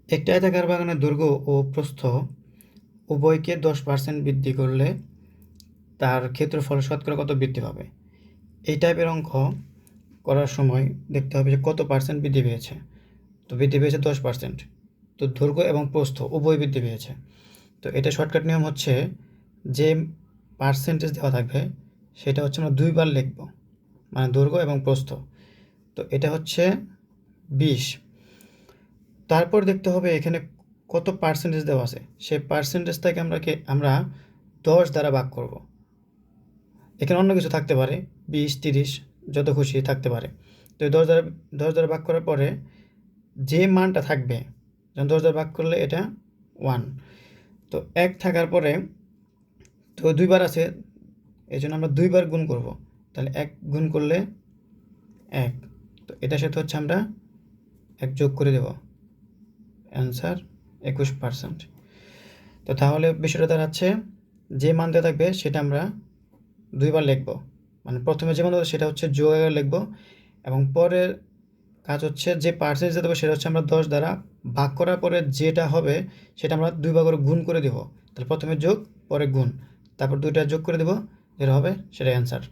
একটা আয়তাকার বাগানের দৈর্ঘ্য ও প্রস্থ উভয়কে 10% বৃদ্ধি করলে তার ক্ষেত্রফল শতকরা কত বৃদ্ধি পাবে? এই টাইপের অঙ্ক করার সময় দেখতে হবে যে কত পার্সেন্ট বৃদ্ধি পেয়েছে। তো বৃদ্ধি পেয়েছে 10%। তো দৈর্ঘ্য এবং প্রস্থ উভয় বৃদ্ধি পেয়েছে। তো এটা শর্টকাট নিয়ম হচ্ছে, যে পার্সেন্টেজ দেওয়া থাকবে সেটা হচ্ছে আমরা 2 বার লিখব, মানে দৈর্ঘ্য এবং প্রস্থ। তো এটা হচ্ছে 20। তারপর দেখতে হবে এখানে কত পার্সেন্টেজ দেওয়া আছে, সেই পার্সেন্টেজটাকে আমরা 10 দ্বারা ভাগ করব। এখানে অন্য কিছু থাকতে পারে, 20, 30 যত খুশি থাকতে পারে। তো এই 10 দ্বারা ভাগ করার পরে যে মানটা থাকবে, যেমন 10 দ্বারা ভাগ করলে এটা 1। তো 1 থাকার পরে, তো 2 বার আছে, এই জন্য আমরা 2 বার গুণ করব। তাহলে 1 গুণ করলে 1। তো এটার সাথে হচ্ছে আমরা 1 যোগ করে দেব, অ্যান্সার 21%। তো তাহলে বিষয়টা দাঁড়াচ্ছে, যে মান দেওয়া থাকবে সেটা আমরা 2 বার লিখব, মানে প্রথমে যে মান দেওয়া সেটা হচ্ছে যোগ আকারে লিখব, এবং পরের কাজ হচ্ছে যে পার্সেন্টেজ দেবো সেটা হচ্ছে আমরা 10 দ্বারা ভাগ করার পরে যেটা হবে সেটা আমরা 2 বার করে গুণ করে দেব। তাহলে প্রথমে যোগ, পরে গুণ, তারপর 2টা যোগ করে দেব, যেটা হবে সেটা অ্যান্সার।